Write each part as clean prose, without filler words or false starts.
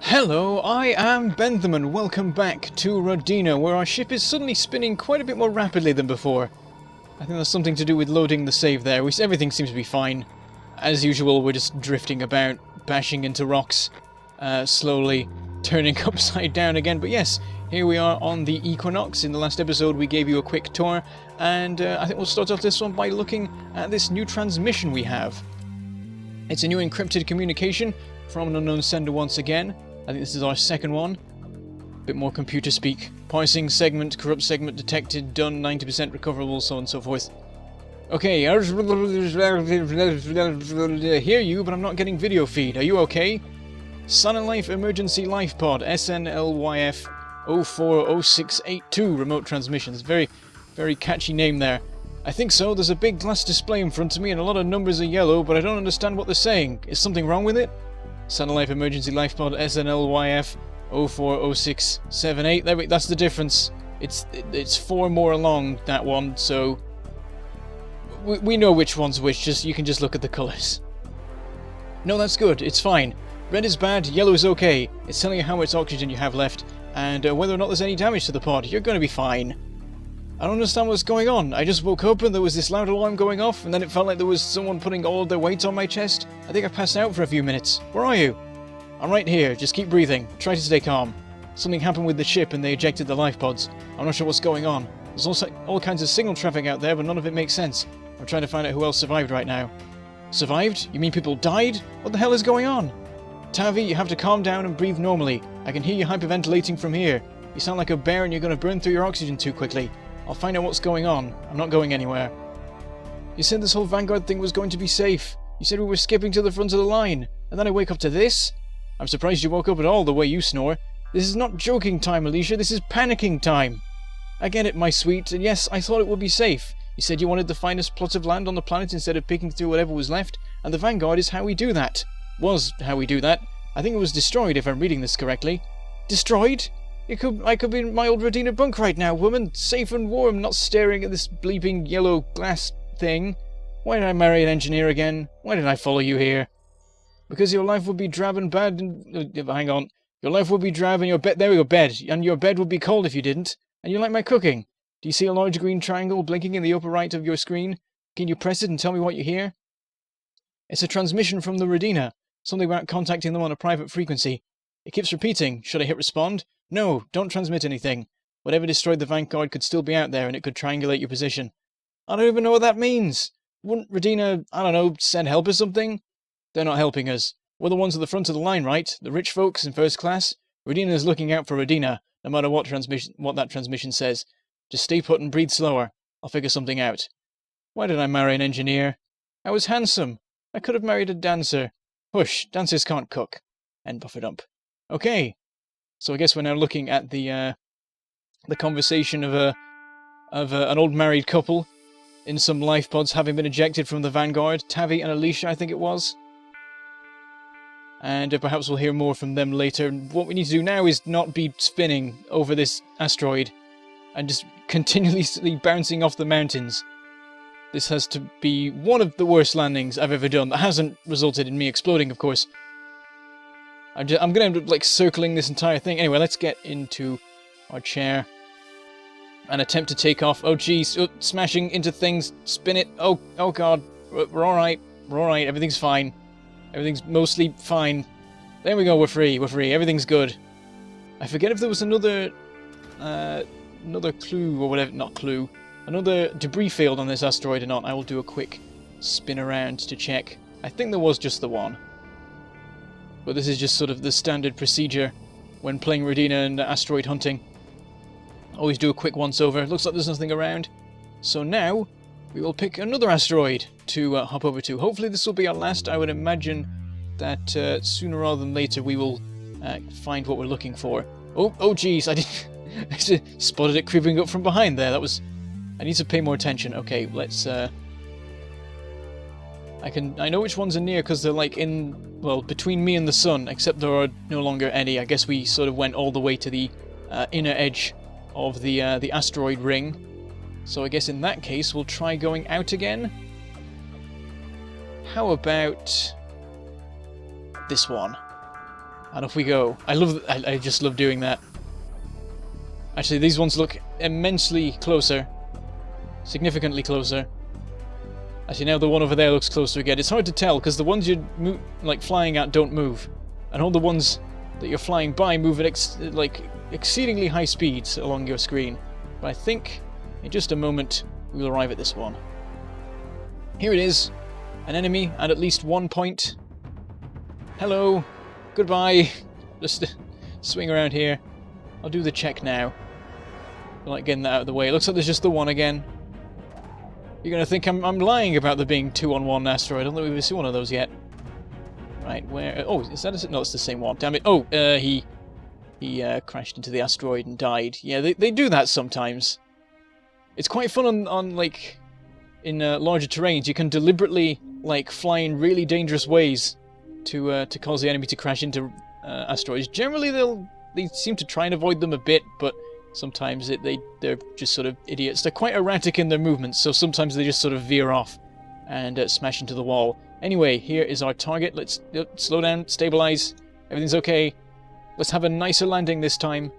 Hello, I am Bentham and welcome back to Rodina, where our ship is suddenly spinning quite a bit more rapidly than before. I think that's something to do with loading the save there. Everything seems to be fine. As usual, we're just drifting about, bashing into rocks, slowly turning upside down again. But yes, here we are on the Equinox. In the last episode we gave you a quick tour, and I think we'll start off this one by looking at this new transmission we have. It's a new encrypted communication from an unknown sender once again. I think this is our second one. Bit more computer speak. Parsing segment, corrupt segment detected, done, 90% recoverable, so on and so forth. Okay, I hear you, but I'm not getting video feed. Are you okay? Sun and Life Emergency Life Pod, SNLYF 040682, remote transmissions. Very catchy name there. I think so. There's a big glass display in front of me and a lot of numbers are yellow, but I don't understand what they're saying. Is something wrong with it? Sun and Life Emergency Life Pod, SNLYF 040678. That's the difference. It's 4 more along, that one, so we know which one's which. You can just look at the colours. No, that's good. It's fine. Red is bad, yellow is okay. It's telling you how much oxygen you have left, and whether or not there's any damage to the pod. You're going to be fine. I don't understand what's going on. I just woke up and there was this loud alarm going off, and then it felt like there was someone putting all of their weight on my chest. I think I passed out for a few minutes. Where are you? I'm right here. Just keep breathing. Try to stay calm. Something happened with the ship and they ejected the life pods. I'm not sure what's going on. There's also all kinds of signal traffic out there, but none of it makes sense. I'm trying to find out who else survived right now. Survived? You mean people died? What the hell is going on? Tavi, you have to calm down and breathe normally. I can hear you hyperventilating from here. You sound like a bear and you're going to burn through your oxygen too quickly. I'll find out what's going on. I'm not going anywhere. You said this whole Vanguard thing was going to be safe. You said we were skipping to the front of the line. And then I wake up to this? I'm surprised you woke up at all the way you snore. This is not joking time, Alicia. This is panicking time. I get it, my sweet. And yes, I thought it would be safe. You said you wanted the finest plot of land on the planet instead of picking through whatever was left. And the Vanguard is how we do that. Was how we do that. I think it was destroyed, if I'm reading this correctly. Destroyed? I could be in my old Rodina bunk right now, woman, safe and warm, not staring at this bleeping yellow glass thing. Why did I marry an engineer again? Why did I follow you here? Because your life would be drab and bad and... hang on. Your life would be drab and your bed... There we go, bed. And your bed would be cold if you didn't. And you like my cooking. Do you see a large green triangle blinking in the upper right of your screen? Can you press it and tell me what you hear? It's a transmission from the Rodina. Something about contacting them on a private frequency. It keeps repeating. Should I hit respond? No, don't transmit anything. Whatever destroyed the Vanguard could still be out there and it could triangulate your position. I don't even know what that means. Wouldn't Rodina, I don't know, send help or something? They're not helping us. We're the ones at the front of the line, right? The rich folks in first class? Rodina's looking out for Rodina, no matter what that transmission says. Just stay put and breathe slower. I'll figure something out. Why did I marry an engineer? I was handsome. I could have married a dancer. Hush, dancers can't cook. End buffer dump. Okay. So I guess we're now looking at the conversation of an old married couple in some life pods having been ejected from the Vanguard. Tavi and Alicia, I think it was. And perhaps we'll hear more from them later. What we need to do now is not be spinning over this asteroid and just continuously bouncing off the mountains. This has to be one of the worst landings I've ever done. That hasn't resulted in me exploding, of course. I'm going to end up, like, circling this entire thing. Anyway, let's get into our chair and attempt to take off. Oh, jeez. Oh, smashing into things. Spin it. Oh God. We're all right. We're all right. Everything's fine. Everything's mostly fine. There we go. We're free. We're free. Everything's good. I forget if there was another clue or whatever. Not clue. Another debris field on this asteroid or not. I will do a quick spin around to check. I think there was just the one. But this is just sort of the standard procedure when playing Rodina and asteroid hunting. Always do a quick once-over. Looks like there's nothing around. So now, we will pick another asteroid to hop over to. Hopefully this will be our last. I would imagine that sooner rather than later we will find what we're looking for. Oh jeez, I spotted it creeping up from behind there. I need to pay more attention. Okay, let's... I know which ones are near because they're like between me and the sun, except there are no longer any. I guess we sort of went all the way to the inner edge of the asteroid ring. So I guess in that case we'll try going out again. How about this one? And off we go. I just love doing that. Actually, these ones look immensely closer. Significantly closer. Actually, now the one over there looks closer again. It's hard to tell, because the ones you're flying at don't move. And all the ones that you're flying by move at exceedingly high speeds along your screen. But I think, in just a moment, we will arrive at this one. Here it is. An enemy at least 1 point. Hello. Goodbye. Just swing around here. I'll do the check now. I like getting that out of the way. It looks like there's just the one again. You're going to think I'm lying about there being 2-on-1 asteroid. I don't think we've seen one of those yet. Right, where... Oh, is that... No, it's the same one. Damn it. Oh, he crashed into the asteroid and died. Yeah, they do that sometimes. It's quite fun on in larger terrains. You can deliberately, fly in really dangerous ways to cause the enemy to crash into asteroids. Generally, they seem to try and avoid them a bit, but sometimes they're just sort of idiots. They're quite erratic in their movements, so sometimes they just sort of veer off and smash into the wall. Anyway, here is our target. Let's slow down, stabilize. Everything's okay. Let's have a nicer landing this time.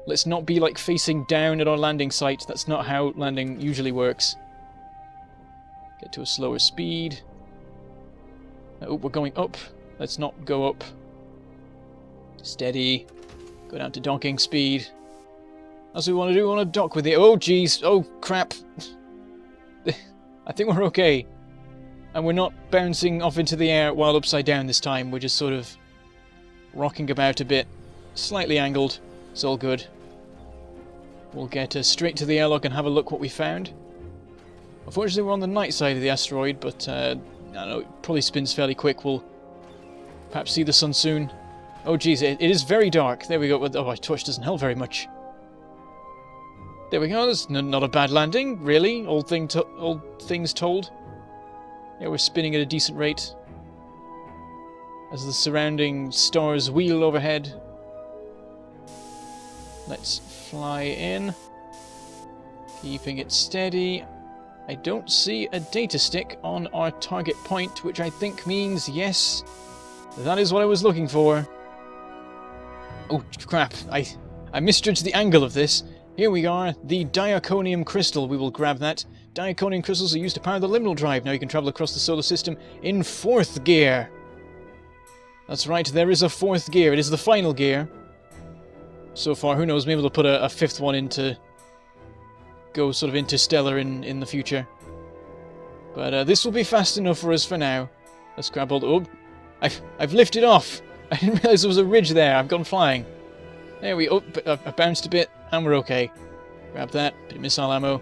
Let's not be facing down at our landing site. That's not how landing usually works. Get to a slower speed. Oh, we're going up. Let's not go up. Steady. Go down to docking speed. That's what we want to do. We want to dock with it. Oh, jeez. Oh, crap. I think we're okay. And we're not bouncing off into the air while upside down this time. We're just sort of rocking about a bit. Slightly angled. It's all good. We'll get straight to the airlock and have a look what we found. Unfortunately, we're on the night side of the asteroid, but I don't know, it probably spins fairly quick. We'll perhaps see the sun soon. Oh, geez, it is very dark. There we go. Oh, my torch doesn't help very much. There we go. That's not a bad landing, really. All things told. Yeah, we're spinning at a decent rate as the surrounding stars wheel overhead. Let's fly in, keeping it steady. I don't see a data stick on our target point, which I think means yes, that is what I was looking for. Oh crap, I misjudged the angle of this. Here we are, the diaconium crystal. We will grab that. Diaconium crystals are used to power the liminal drive. Now you can travel across the solar system in 4th gear. That's right, there is a 4th gear. It is the final gear. So far, who knows, maybe they'll put a 5th one in to go sort of interstellar in the future. But this will be fast enough for us for now. Let's grab all the... Oh, I've lifted off. I didn't realise there was a ridge there. I've gone flying. There we... Oh, I bounced a bit, and we're okay. Grab that. Bit of missile ammo.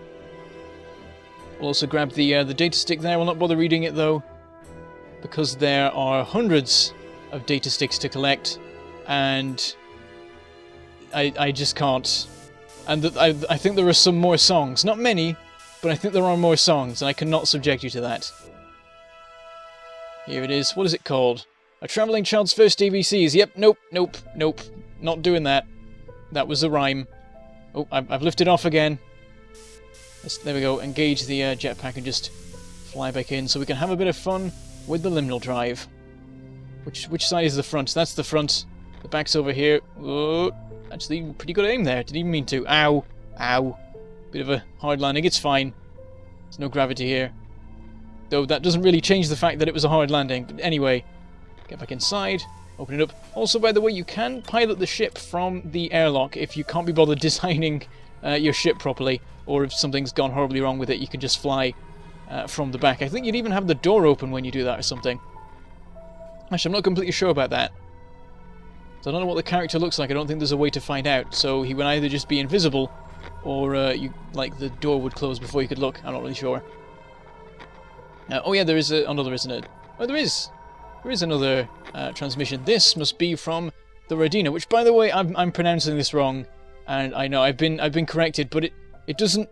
We'll also grab the data stick there. We'll not bother reading it, though, because there are hundreds of data sticks to collect, and I just can't. And I think there are some more songs. Not many, but I think there are more songs, and I cannot subject you to that. Here it is. What is it called? A Travelling Child's First ABCs. Yep, nope. Not doing that. That was a rhyme. Oh, I've lifted off again. There we go. Engage the jetpack and just fly back in so we can have a bit of fun with the liminal drive. Which side is the front? That's the front. The back's over here. Oh, actually, pretty good aim there. Didn't even mean to. Ow. Ow. Bit of a hard landing. It's fine. There's no gravity here. Though that doesn't really change the fact that it was a hard landing. But anyway, get back inside. Open it up. Also, by the way, you can pilot the ship from the airlock if you can't be bothered designing your ship properly, or if something's gone horribly wrong with it, you can just fly from the back. I think you'd even have the door open when you do that or something. Actually, I'm not completely sure about that. So I don't know what the character looks like. I don't think there's a way to find out. So he would either just be invisible, or the door would close before you could look. I'm not really sure. Oh yeah, there is a... Oh no, there isn't a... Oh, there is! There is another transmission. This must be from the Rodina, which, by the way, I'm pronouncing this wrong, and I know I've been corrected, but it doesn't...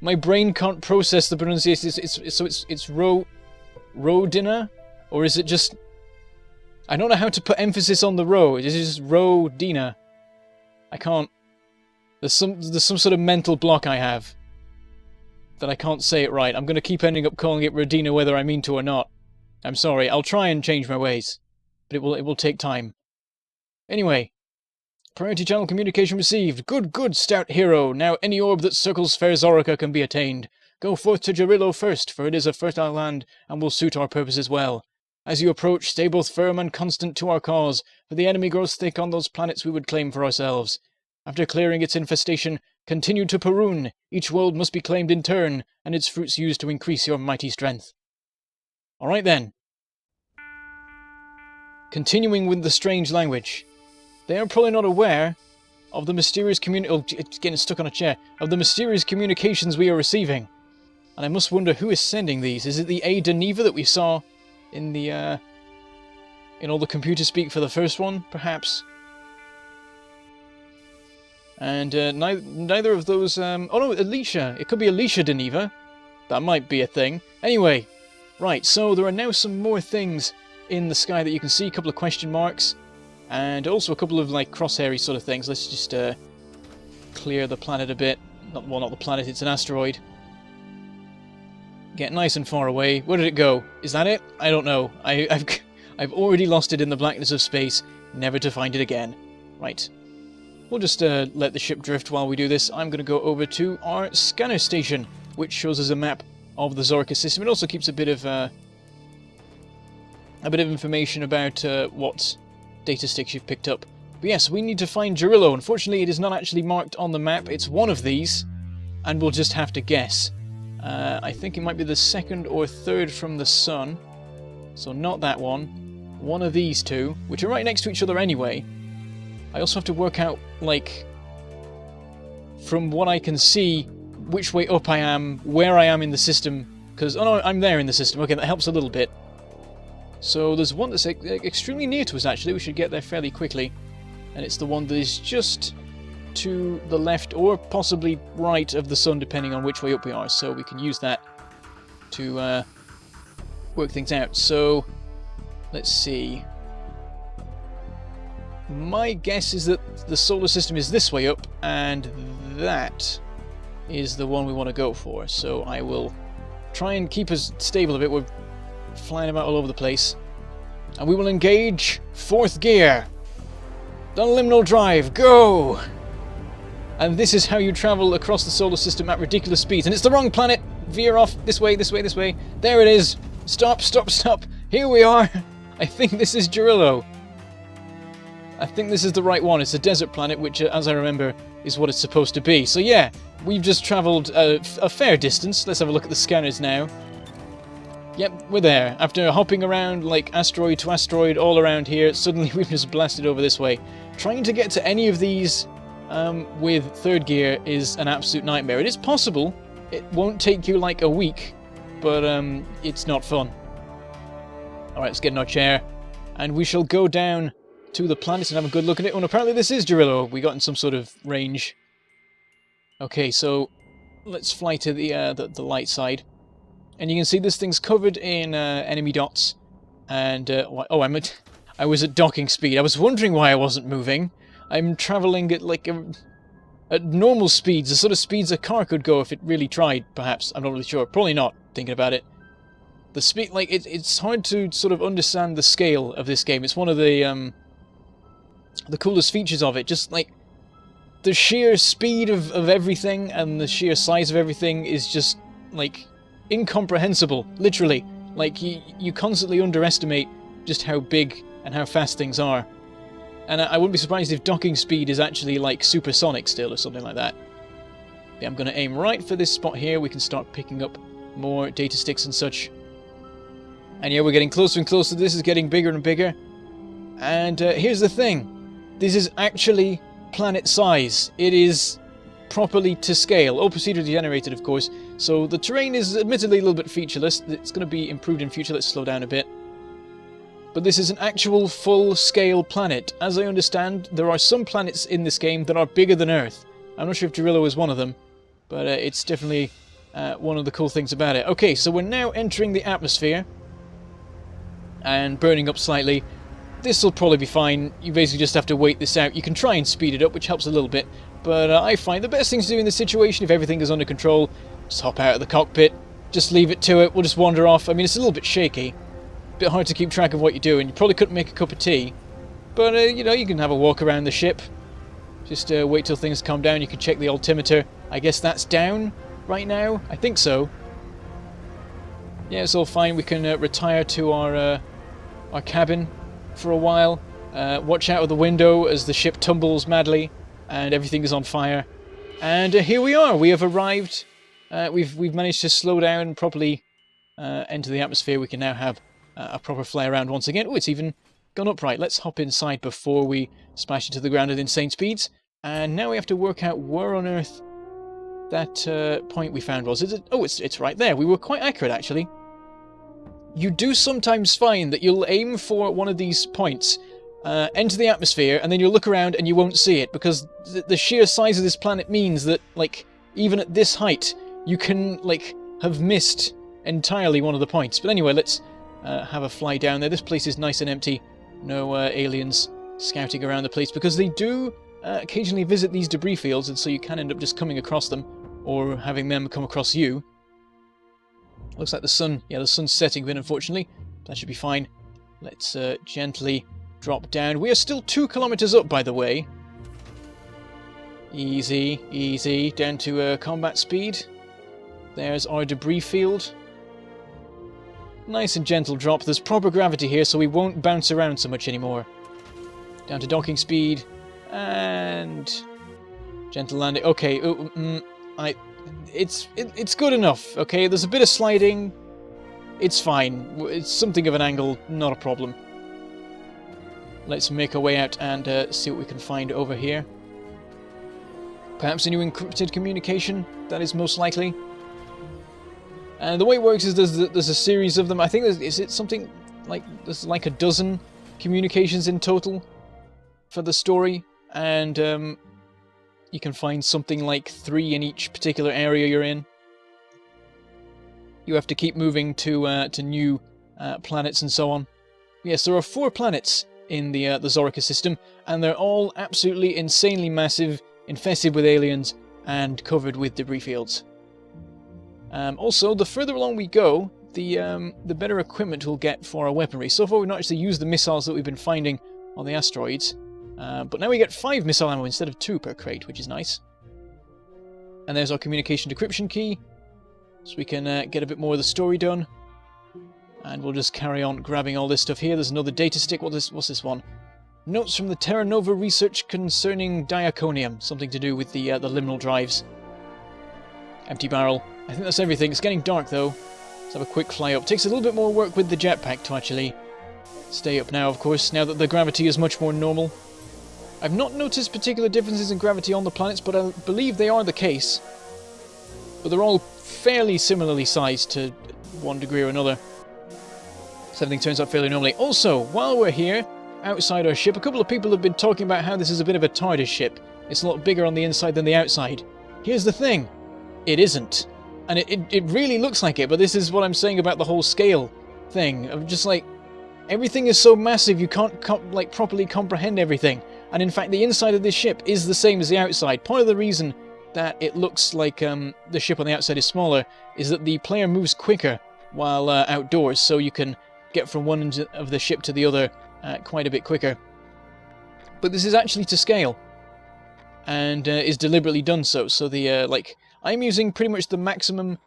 My brain can't process the pronunciation. It's Rodina, or is it just... I don't know how to put emphasis on the ro. It is just Rodina. I can't... There's some sort of mental block I have that I can't say it right. I'm going to keep ending up calling it Rodina whether I mean to or not. I'm sorry. I'll try and change my ways, but it will take time. Anyway, priority channel communication received. Good, good, stout hero. Now any orb that circles fair Zorica can be attained. Go forth to Jarilo first, for it is a fertile land, and will suit our purposes well. As you approach, stay both firm and constant to our cause, for the enemy grows thick on those planets we would claim for ourselves. After clearing its infestation, continue to Perun. Each world must be claimed in turn, and its fruits used to increase your mighty strength. Alright then. Continuing with the strange language. They are probably not aware of the mysterious it's getting stuck on a chair. Of the mysterious communications we are receiving. And I must wonder who is sending these. Is it the A. Deneva that we saw in the, in all the computer speak for the first one, perhaps? And neither of those... oh no, Alicia. It could be Alicia Deneva. That might be a thing. Anyway, right, so there are now some more things in the sky that you can see. A couple of question marks. And also a couple of, like, crosshairy sort of things. Let's just clear the planet a bit. Well, not the planet, it's an asteroid. Get nice and far away. Where did it go? Is that it? I don't know. I've already lost it in the blackness of space, never to find it again. Right. We'll just let the ship drift while we do this. I'm going to go over to our scanner station, which shows us a map of the Zorica system. It also keeps a bit of information about what data sticks you've picked up. But yes, we need to find Jarilo. Unfortunately, it is not actually marked on the map. It's one of these, and we'll just have to guess. I think it might be the second or third from the sun. So not that one. One of these two, which are right next to each other anyway. I also have to work out, like, from what I can see, which way up I am, where I am in the system. Because, oh no, I'm there in the system. Okay, that helps a little bit. So there's one that's extremely near to us, actually. We should get there fairly quickly. And it's the one that is just to the left or possibly right of the sun, depending on which way up we are. So we can use that to work things out. So let's see. My guess is that the solar system is this way up, and that is the one we want to go for. So I will try and keep us stable a bit. We're flying about all over the place. And we will engage fourth gear. The liminal drive, go! And this is how you travel across the solar system at ridiculous speeds. And it's the wrong planet! Veer off, this way, this way, this way. There it is! Stop, stop, stop! Here we are! I think this is Jarilo. I think this is the right one. It's a desert planet, which, as I remember, is what it's supposed to be. So yeah, we've just travelled a fair distance. Let's have a look at the scanners now. Yep, we're there. After hopping around like asteroid to asteroid all around here, suddenly we've just blasted over this way. Trying to get to any of these with third gear is an absolute nightmare. It is possible. It won't take you like a week, but it's not fun. Alright, let's get in our chair. And we shall go down to the planet and have a good look at it. Oh, and apparently this is Jarilo. We got in some sort of range. Okay, so let's fly to the light side. And you can see this thing's covered in enemy dots. And, oh, I was at docking speed. I was wondering why I wasn't moving. I'm travelling at, like, at normal speeds. The sort of speeds a car could go if it really tried, perhaps. I'm not really sure. Probably not, thinking about it. The speed, like, it's hard to sort of understand the scale of this game. It's one of the coolest features of it. Just, like, the sheer speed of everything and the sheer size of everything is just, like, incomprehensible, literally. Like, you constantly underestimate just how big and how fast things are. And I wouldn't be surprised if docking speed is actually, like, supersonic still or something like that. Yeah, I'm going to aim right for this spot here. We can start picking up more data sticks and such. And yeah, we're getting closer and closer. This is getting bigger and bigger. And here's the thing. This is actually planet size. It is properly to scale. All procedurally generated, of course. So the terrain is admittedly a little bit featureless. It's going to be improved in future. Let's slow down a bit. But this is an actual full-scale planet. As I understand, there are some planets in this game that are bigger than Earth. I'm not sure if Jarilo is one of them, but it's definitely one of the cool things about it. Okay, so we're now entering the atmosphere and burning up slightly. This will probably be fine. You basically just have to wait this out. You can try and speed it up, which helps a little bit, but I find the best thing to do in this situation, if everything is under control, just hop out of the cockpit, just leave it to it, we'll just wander off. I mean, it's a little bit shaky. Bit hard to keep track of what you do, and you probably couldn't make a cup of tea But, you know, you can have a walk around the ship. Just wait till things calm down. You can check the altimeter. I guess that's down right now. I think so. Yeah, it's all fine. We can retire to our cabin for a while. Watch out of the window as the ship tumbles madly and everything is on fire. And here we are. We have arrived. We've managed to slow down and properly enter the atmosphere. We can now have a proper fly around once again. Oh, it's even gone upright. Let's hop inside before we smash it to the ground at insane speeds. And now we have to work out where on earth that point we found was. Is it? Oh, it's right there. We were quite accurate, actually. You do sometimes find that you'll aim for one of these points, enter the atmosphere, and then you'll look around and you won't see it, because the sheer size of this planet means that, like, even at this height, you can, like, have missed entirely one of the points. But anyway, let's have a fly down there. This place is nice and empty. No aliens scouting around the place, because they do occasionally visit these debris fields, and so you can end up just coming across them, or having them come across you. Looks like the sun, yeah, the sun's setting a bit, unfortunately. That should be fine. Let's gently drop down. We are still 2 kilometers up, by the way. Easy, easy, down to combat speed. There's our debris field. Nice and gentle drop. There's proper gravity here, so we won't bounce around so much anymore. Down to docking speed. And gentle landing. Okay, it's good enough. Okay, there's a bit of sliding. It's fine. It's something of an angle, not a problem. Let's make our way out and see what we can find over here. Perhaps a new encrypted communication. That is most likely. And the way it works is there's a series of them. I think is it something like there's like a dozen communications in total for the story, and you can find something like 3 in each particular area you're in. You have to keep moving to new planets and so on. Yes, there are 4 planets in the Zorica system, and they're all absolutely insanely massive, infested with aliens, and covered with debris fields. Also, the further along we go, the better equipment we'll get for our weaponry. So far, we've not actually used the missiles that we've been finding on the asteroids, but now we get 5 missile ammo instead of 2 per crate, which is nice. And there's our communication decryption key, so we can get a bit more of the story done. And we'll just carry on grabbing all this stuff here. There's another data stick. What's this one? Notes from the Terra Nova research concerning diaconium, something to do with the liminal drives. Empty barrel. I think that's everything. It's getting dark though. Let's have a quick fly up. Takes a little bit more work with the jetpack to actually stay up now, of course, now that the gravity is much more normal. I've not noticed particular differences in gravity on the planets, but I believe they are the case. But they're all fairly similarly sized to one degree or another. So everything turns out fairly normally. Also, while we're here, outside our ship, a couple of people have been talking about how this is a bit of a TARDIS ship. It's a lot bigger on the inside than the outside. Here's the thing. It isn't. And it really looks like it, but this is what I'm saying about the whole scale thing. I'm just like, everything is so massive you can't properly comprehend everything. And in fact, the inside of this ship is the same as the outside. Part of the reason that it looks like the ship on the outside is smaller is that the player moves quicker while outdoors, so you can get from one end of the ship to the other quite a bit quicker. But this is actually to scale, and is deliberately done so. So the I'm using pretty much the maximum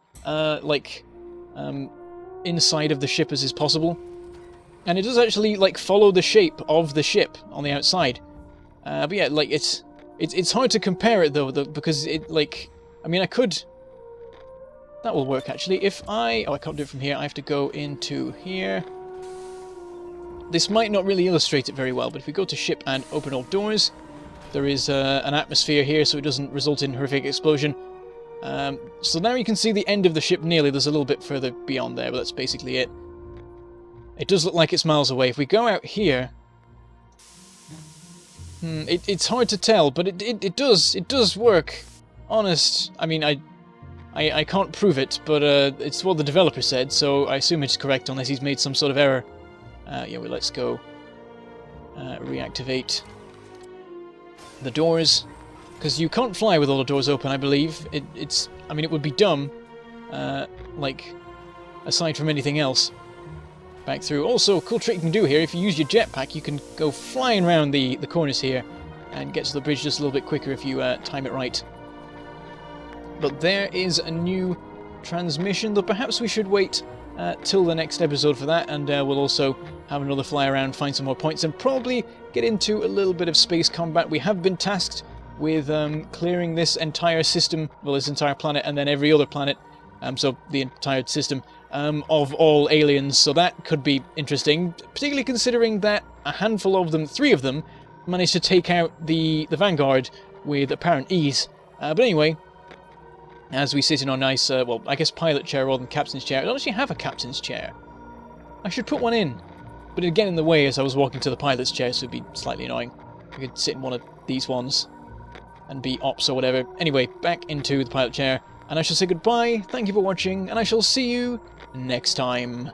inside of the ship as is possible, and it does actually follow the shape of the ship on the outside. But yeah, it's hard to compare it though, because I mean, I could. That will work actually. If I can't do it from here. I have to go into here. This might not really illustrate it very well, but if we go to ship and open all doors, there is an atmosphere here, so it doesn't result in horrific explosion. So now you can see the end of the ship nearly. There's a little bit further beyond there, but that's basically it. It does look like it's miles away. If we go out here, it's hard to tell, but it does work. Honest, I mean, I can't prove it, but it's what the developer said, so I assume it's correct unless he's made some sort of error. Yeah, well, let's go reactivate the doors, because you can't fly with all the doors open, I believe. I mean, it would be dumb, aside from anything else. back through. Also, a cool trick you can do here, if you use your jetpack, you can go flying around the corners here and get to the bridge just a little bit quicker if you time it right. But there is a new transmission, though perhaps we should wait till the next episode for that, and we'll also have another fly around, find some more points, and probably get into a little bit of space combat. We have been tasked with clearing this entire system, well, this entire planet, and then every other planet, so the entire system, of all aliens, so that could be interesting, particularly considering that a handful of them, 3 of them, managed to take out the Vanguard with apparent ease. But anyway, as we sit in our nice, well, I guess pilot chair rather than captain's chair. I don't actually have a captain's chair. I should put one in. But it'd get in the way as I was walking to the pilot's chair, so it'd be slightly annoying. I could sit in one of these ones and be ops or whatever. Anyway, back into the pilot chair, and I shall say goodbye, thank you for watching, and I shall see you next time.